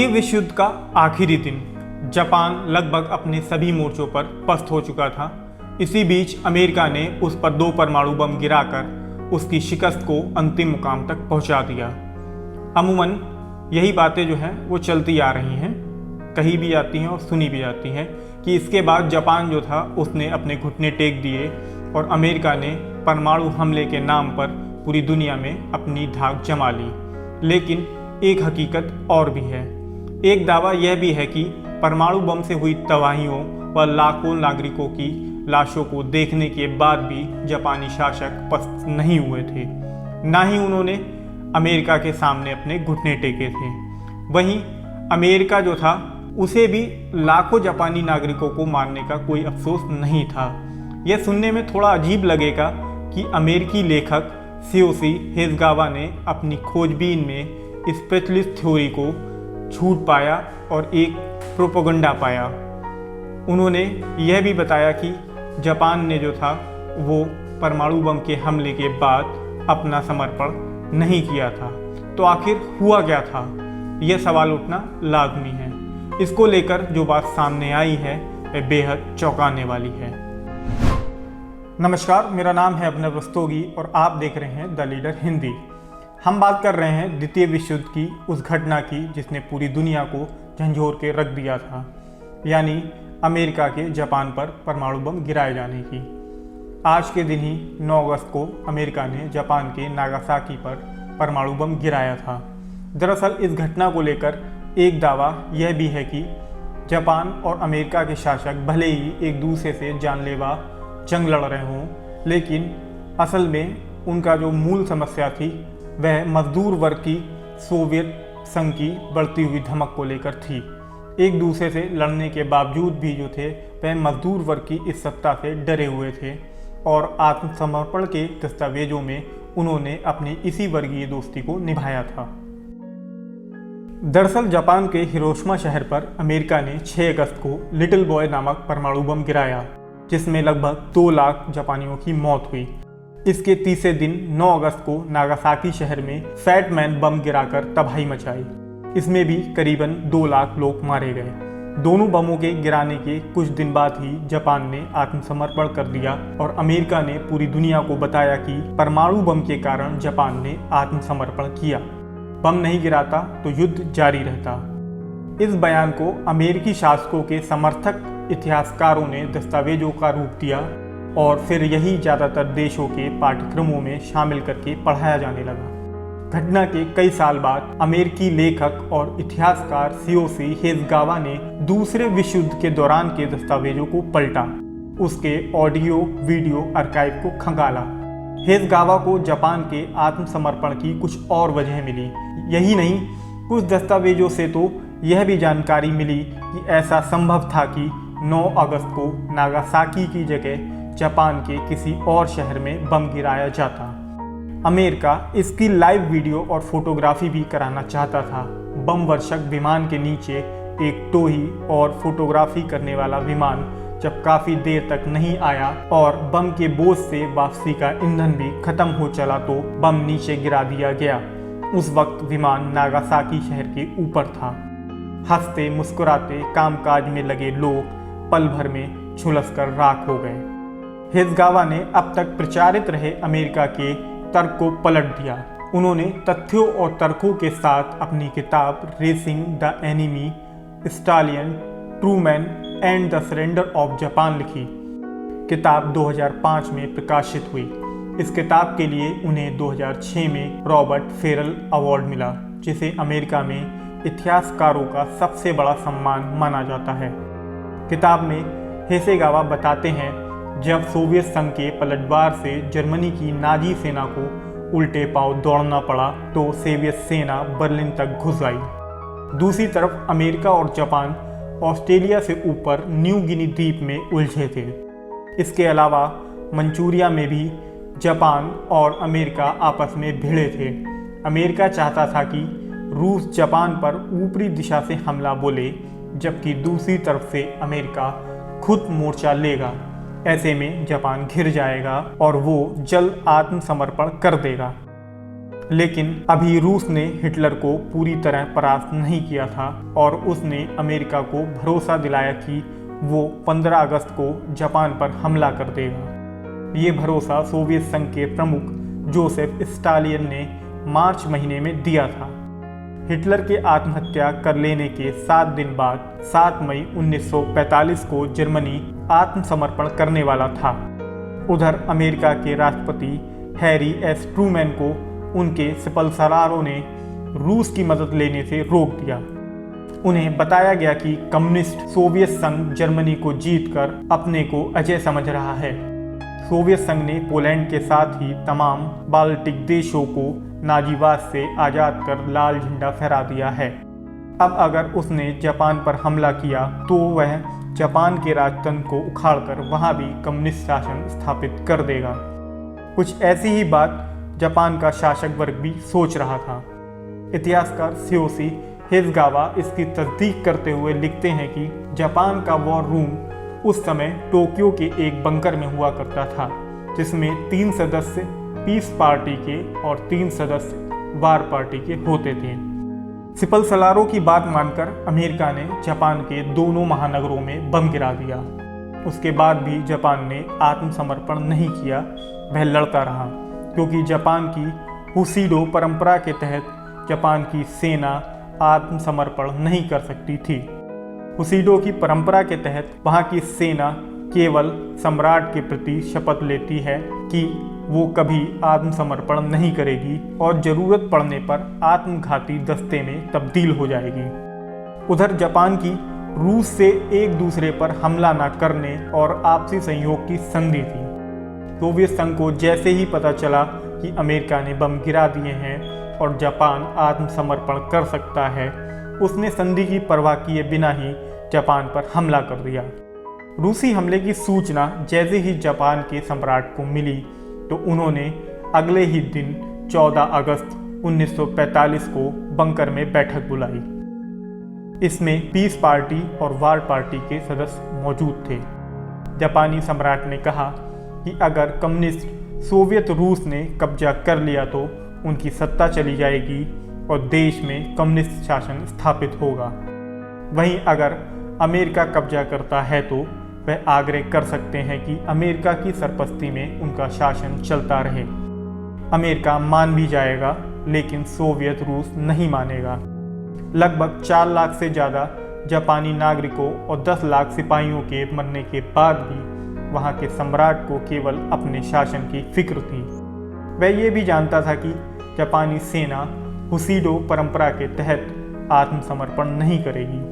विश्व युद्ध का आखिरी दिन। जापान लगभग अपने सभी मोर्चों पर पस्त हो चुका था। इसी बीच अमेरिका ने उस पर 2 परमाणु बम गिराकर उसकी शिकस्त को अंतिम मुकाम तक पहुंचा दिया। अमूमन यही बातें जो हैं वो चलती आ रही हैं, कही भी जाती हैं और सुनी भी जाती हैं कि इसके बाद जापान जो था उसने अपने घुटने टेक दिए और अमेरिका ने परमाणु हमले के नाम पर पूरी दुनिया में अपनी धाक जमा ली। लेकिन एक हकीकत और भी है। एक दावा यह भी है कि परमाणु बम से हुई तबाहियों व लाखों नागरिकों की लाशों को देखने के बाद भी जापानी शासक पस्त नहीं हुए थे, ना ही उन्होंने अमेरिका के सामने अपने घुटने टेके थे। वहीं अमेरिका जो था उसे भी लाखों जापानी नागरिकों को मारने का कोई अफसोस नहीं था। यह सुनने में थोड़ा अजीब लगेगा कि अमेरिकी लेखक सीओसी हेज़गावा ने अपनी खोजबीन में इस स्पेशलिस्ट थ्योरी को झूठ पाया और एक प्रोपेगेंडा पाया। उन्होंने यह भी बताया कि जापान ने जो था वो परमाणु बम के हमले के बाद अपना समर्पण नहीं किया था। तो आखिर हुआ क्या था, यह सवाल उठना लाजमी है। इसको लेकर जो बात सामने आई है वह बेहद चौंकाने वाली है। नमस्कार, मेरा नाम है अभिनव रस्तोगी और आप देख रहे हैं द लीडर हिंदी। हम बात कर रहे हैं द्वितीय विश्व युद्ध की उस घटना की जिसने पूरी दुनिया को झंझोर के रख दिया था, यानी अमेरिका के जापान पर परमाणु बम गिराए जाने की। आज के दिन ही 9 अगस्त को अमेरिका ने जापान के नागासाकी पर परमाणु बम गिराया था। दरअसल इस घटना को लेकर एक दावा यह भी है कि जापान और अमेरिका के शासक भले ही एक दूसरे से जानलेवा जंग लड़ रहे हों, लेकिन असल में उनका जो मूल समस्या थी वह मजदूर वर्ग की सोवियत संघ की बढ़ती हुई धमक को लेकर थी। एक दूसरे से लड़ने के बावजूद भी जो थे वह मजदूर वर्ग की इस सत्ता से डरे हुए थे और आत्मसमर्पण के दस्तावेजों में उन्होंने अपनी इसी वर्गीय दोस्ती को निभाया था। दरअसल जापान के हिरोशिमा शहर पर अमेरिका ने 6 अगस्त को लिटिल बॉय नामक परमाणु बम गिराया, जिसमें लगभग 2 लाख जापानियों की मौत हुई। इसके तीसरे दिन 9 अगस्त को नागासाकी शहर में फैट मैन बम गिराकर तबाही मचाई। इसमें भी करीबन 2 लाख लोग मारे गए। दोनों बमों के गिराने के कुछ दिन बाद ही जापान ने आत्मसमर्पण कर दिया और अमेरिका ने पूरी दुनिया को बताया कि परमाणु बम के कारण जापान ने आत्मसमर्पण किया। बम नहीं गिराता तो युद्ध जारी रहता। इस बयान को अमेरिकी शासकों के समर्थक इतिहासकारों ने दस्तावेजों का रूप दिया और फिर यही ज़्यादातर देशों के पाठ्यक्रमों में शामिल करके पढ़ाया जाने लगा। घटना के कई साल बाद अमेरिकी लेखक और इतिहासकार सीओसी हेज़गावा ने दूसरे विश्व युद्ध के दौरान के दस्तावेजों को पलटा, उसके ऑडियो वीडियो आर्काइव को खंगाला। हेज़गावा को जापान के आत्मसमर्पण की कुछ और वजह मिली। यही नहीं, कुछ दस्तावेजों से तो यह भी जानकारी मिली कि ऐसा संभव था कि 9 अगस्त को नागासाकी की जगह जापान के किसी और शहर में बम गिराया जाता। अमेरिका इसकी लाइव वीडियो और फोटोग्राफी भी कराना चाहता था। बम वर्षक विमान के नीचे एक टोही और फोटोग्राफी करने वाला विमान जब काफ़ी देर तक नहीं आया और बम के बोझ से वापसी का ईंधन भी खत्म हो चला तो बम नीचे गिरा दिया गया। उस वक्त विमान नागासाकी शहर के ऊपर था। हंसते मुस्कुराते कामकाज में लगे लोग पल भर में झुलसकर राख हो गए। हेज़गावा ने अब तक प्रचारित रहे अमेरिका के तर्क को पलट दिया। उन्होंने तथ्यों और तर्कों के साथ अपनी किताब racing the enemy, Stalin, Truman and the surrender of Japan लिखी। किताब 2005 में प्रकाशित हुई। इस किताब के लिए उन्हें 2006 में रॉबर्ट फेरल अवार्ड मिला, जिसे अमेरिका में इतिहासकारों का सबसे बड़ा सम्मान माना जाता है। किताब में हेज़गावा बताते हैं, जब सोवियत संघ के पलटवार से जर्मनी की नाजी सेना को उल्टे पांव दौड़ना पड़ा तो सोवियत सेना बर्लिन तक घुस आई। दूसरी तरफ अमेरिका और जापान ऑस्ट्रेलिया से ऊपर न्यू गिनी द्वीप में उलझे थे। इसके अलावा मंचूरिया में भी जापान और अमेरिका आपस में भिड़े थे। अमेरिका चाहता था कि रूस जापान पर ऊपरी दिशा से हमला बोले, जबकि दूसरी तरफ से अमेरिका खुद मोर्चा लेगा। ऐसे में जापान घिर जाएगा और वो जल्द आत्मसमर्पण कर देगा। लेकिन अभी रूस ने हिटलर को पूरी तरह परास्त नहीं किया था और उसने अमेरिका को भरोसा दिलाया कि वो 15 अगस्त को जापान पर हमला कर देगा। ये भरोसा सोवियत संघ के प्रमुख जोसेफ स्टालिन ने मार्च महीने में दिया था। हिटलर के आत्महत्या कर लेने के 7 दिन बाद 7 मई 1945 को जर्मनी आत्मसमर्पण करने वाला था। उधर अमेरिका के राष्ट्रपति हैरी एस ट्रूमैन को उनके सिपल्सलारों ने रूस की मदद लेने से रोक दिया। उन्हें बताया गया कि कम्युनिस्ट सोवियत संघ जर्मनी को जीतकर अपने को अजय समझ रहा है। सोवियत संघ ने पोलैंड के साथ ही तमाम बाल्टिक देशों को नाजीवाद से आज़ाद कर लाल झंडा फहरा दिया है। अब अगर उसने जापान पर हमला किया तो वह जापान के राजतंत्र को उखाड़कर वहां भी कम्युनिस्ट शासन स्थापित कर देगा। कुछ ऐसी ही बात जापान का शासक वर्ग भी सोच रहा था। इतिहासकार त्सुयोशी हिदेगावा इसकी तस्दीक करते हुए लिखते हैं कि जापान का वॉर रूम उस समय टोक्यो के एक बंकर में हुआ करता था, जिसमें 3 सदस्य पीस पार्टी के और 3 सदस्य वार पार्टी के होते थे। सिपल्सलारों की बात मानकर अमेरिका ने जापान के दोनों महानगरों में बम गिरा दिया। उसके बाद भी जापान ने आत्मसमर्पण नहीं किया, वह लड़ता रहा, क्योंकि जापान की हुसीडो परंपरा के तहत जापान की सेना आत्मसमर्पण नहीं कर सकती थी। हुसीडो की परंपरा के तहत वहां की सेना केवल सम्राट के प्रति शपथ लेती है कि वो कभी आत्मसमर्पण नहीं करेगी और जरूरत पड़ने पर आत्मघाती दस्ते में तब्दील हो जाएगी। उधर जापान की रूस से एक दूसरे पर हमला न करने और आपसी सहयोग की संधि थी। सोवियत संघ को जैसे ही पता चला कि अमेरिका ने बम गिरा दिए हैं और जापान आत्मसमर्पण कर सकता है, उसने संधि की परवाह किए बिना ही जापान पर हमला कर दिया। रूसी हमले की सूचना जैसे ही जापान के सम्राट को मिली तो उन्होंने अगले ही दिन 14 अगस्त 1945 को बंकर में बैठक बुलाई। इसमें पीस पार्टी और वार पार्टी के सदस्य मौजूद थे। जापानी सम्राट ने कहा कि अगर कम्युनिस्ट सोवियत रूस ने कब्जा कर लिया तो उनकी सत्ता चली जाएगी और देश में कम्युनिस्ट शासन स्थापित होगा। वहीं अगर अमेरिका कब्जा करता है तो वह आग्रह कर सकते हैं कि अमेरिका की सरपस्ती में उनका शासन चलता रहे। अमेरिका मान भी जाएगा, लेकिन सोवियत रूस नहीं मानेगा। लगभग 4 लाख से ज़्यादा जापानी नागरिकों और 10 लाख सिपाहियों के मरने के बाद भी वहाँ के सम्राट को केवल अपने शासन की फिक्र थी। वह ये भी जानता था कि जापानी सेना हुसीडो परंपरा के तहत आत्मसमर्पण नहीं करेगी।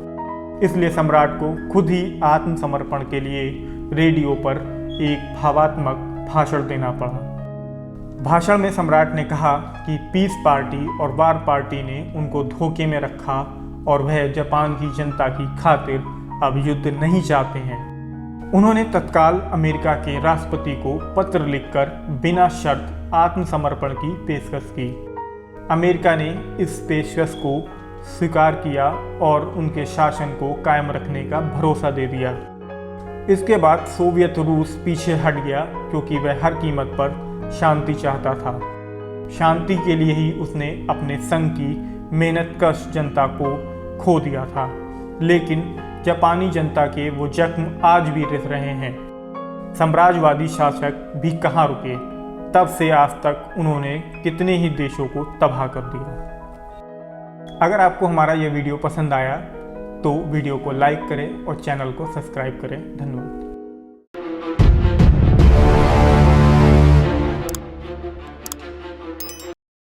इसलिए सम्राट को खुद ही आत्मसमर्पण के लिए रेडियो पर एक भावात्मक भाषण देना पड़ा। भाषण में सम्राट ने कहा कि पीस पार्टी और वार पार्टी ने उनको धोखे में रखा और वह जापान की जनता की खातिर अब युद्ध नहीं चाहते हैं। उन्होंने तत्काल अमेरिका के राष्ट्रपति को पत्र लिखकर बिना शर्त आत्मसमर्पण की पेशकश की। अमेरिका ने इस पेशकश को स्वीकार किया और उनके शासन को कायम रखने का भरोसा दे दिया। इसके बाद सोवियत रूस पीछे हट गया, क्योंकि वह हर कीमत पर शांति चाहता था। शांति के लिए ही उसने अपने संघ की मेहनतकश जनता को खो दिया था, लेकिन जापानी जनता के वो जख्म आज भी रिस रहे हैं। साम्राज्यवादी शासक भी कहाँ रुके, तब से आज तक उन्होंने कितने ही देशों को तबाह कर दिया। अगर आपको हमारा ये वीडियो पसंद आया तो वीडियो को लाइक करें और चैनल को सब्सक्राइब करें। धन्यवाद।